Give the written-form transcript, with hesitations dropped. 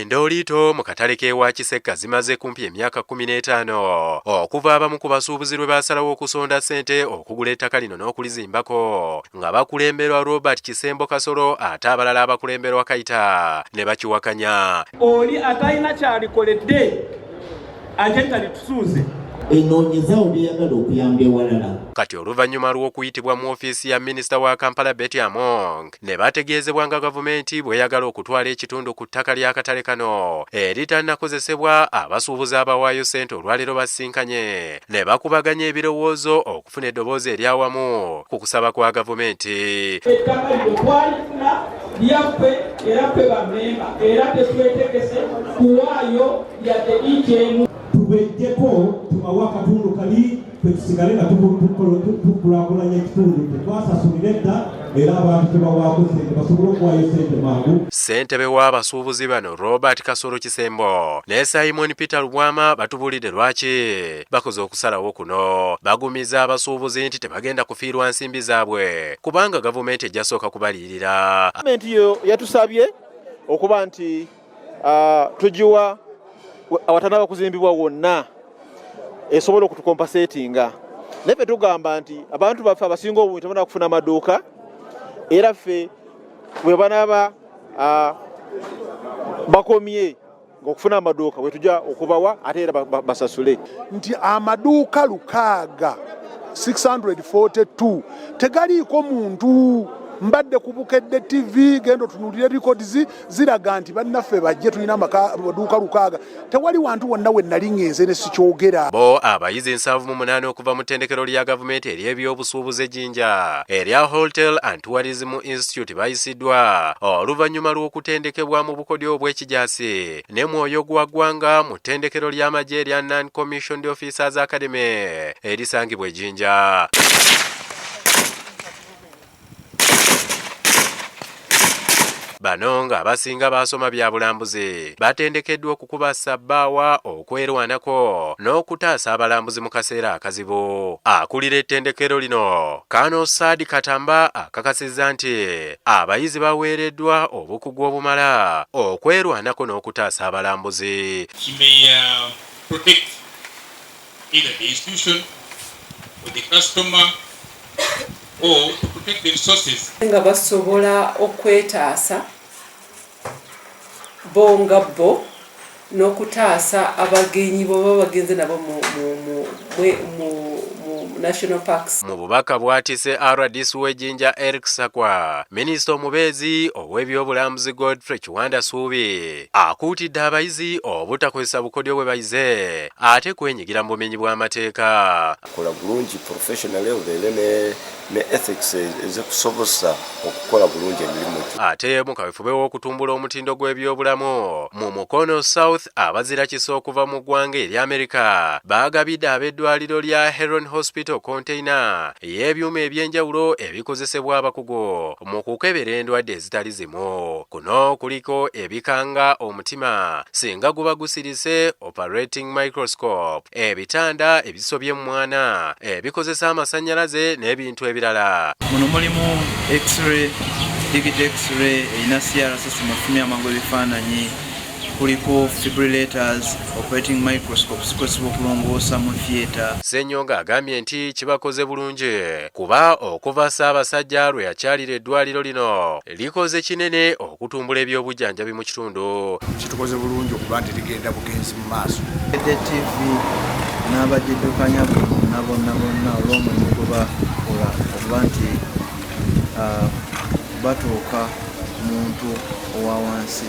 Endoolito mu katale k'ewa Kiseka zimaze kumpi emyaka 15 okuva abamu ku basuubuzi lwe baasalawo okusonda ssente okugula ettaka lino n'okulizimbako nga bakulemberwa Robert Kisembo Kasolo ate abalala abakulemberwa Kayita ne bakiwakanya. Oli atalina kyalikoledde ate talitusuuze enoonyeza obyagala okuyamba ewalala. Kati oluvannyuma lw'okuyitibwa mu ofiisi ya minisita wa Kampala Betty Among ne bategeezebwa nga gavumenti bw'eyagala okutwala ekitundu ku ttaka ly'akatale kano eritannakozesebwa, abasuubuzi abawaayo ssente olwaleero basinkanye ne bakubaganya ebirowoozo okufuna eddoboozi eryawamu ku kusaba kwa gavumenti. Ettaka lino twalifuna lyaffe era ffe bammemba era tetwetegese kuwaayo yadde ijemu. Tubejjeko tubawa akatundu kali twetusigale nga tukulaakulanya ekitundu tetwasasulira edda era abantu tebawaako ssente basobole okuwaayo ssente mangu. Ssentebe w'abasuubuzi bano Robert Kasolo Kisembo ne Simon Peter Lubwama batubuulidde lwaki bakoze okusalawo kuno. Bagumiza abasuubuzi nti tebagenda kufiirwa nsimbi zaabwe kubanga gavumenti ejja sooka kubaliyirira. Gavumenti yo yatusabye okuba nti tugiwa awatanaba kuzimbibwa wonna esobola okutukompasetinga. Naye ffe tugamba nti abantu baffe abasinga obungi tebana kufuna amaduuka era ffe bwe banaaba bakomye ng'okufuna amaduuka bwe tujja okubawa ate era basasule. Nti amaduuka 642 tegaliiko muntu. Mbadde ku Bukedde TV gendo tunulire records ziraga nti bannaffe bajje tulina amaduuka 600 tewali wantu wonna we nali ngenze ne sikyogera. Bo abayizi 78 okuva mu ttendekero lya gavumenti ery'ebyobusuubuzi ejjinja erya Hotel and Tourism Institute bayisiddwa oluvannyuma lw'okutendekebwa mu bukodyo obw'ekijaasi ne mwoyo gwa ggwanga mu ttendekero ly'amagye erya Non-Commissioned Officers Academy erisangibwa ejjinja. Bano nga abasinga basoma bya bulambuzi batendekeddwa okukuba sabbaawa okwerwanako n'okutaasa abalambuzi mu kaseera akazibu. Akulira ettendekero lino Kano Saadi Katamba akakasizza nti abayizi baweereddwa obukugu obumala okwerwanako n'okutaasa abalambuzi. Protect either the institution or the customer or to protect the resources. Nga basobola okwetaasa bonga bo n'okutaasa abagenyi baba bagenze nabo mu National Parks. Mu bubaka bwatise RDC w'Ejjinja Eric Sakwa, minisita omubeezi ow'ebyobulambuzi Godfrey Kiwanda Suubi akuutidde abayizi obutakozesa bukodyo bwe bayize ate kwenyigira mu bumenyi bw'amateeka. Kola bulungi professionally obeere ne ethics ezikusobosa okukola bulungi emirimu. Ate mu kaweefube w'okutumbula omutindo gw'ebyobulamu mu Mukono South abazira kiso okuva mu ggwanga erya Amerika baagabidde ab'eddwaliro lya Heron Hospital container y'ebyuma eby'enjawulo ebikozesebwa abakugu mu kukebera endwadde ezitali zimu. Kuno kuliko ebikanga omutima singa guba gusirise, operating microscope, ebitanda ebisobye mu mwana, ebikozesa amasannyalaze n'ebintu ebirala. Muno mulimu x-ray, digital x-ray, erina CR system efumya amangu ebifaananyi, kuliko fibrillators, operating microscopes zikozesebwa okulongoosa mu theatre. Ssenyonga agambye nti kibakoze bulungi kuba okuva Ssaabasajja lwe yakyalira eddwaliro lino likoze kinene okutumbula ebyobujjanjabi mu kitundu. Kitukoze bulungi okuba nti ligenda bugenzi mu maaso. TV n'abagiddukanya bonna olw'omulimu gwe bakola okuba nti batuuka ku muntu owa wansi.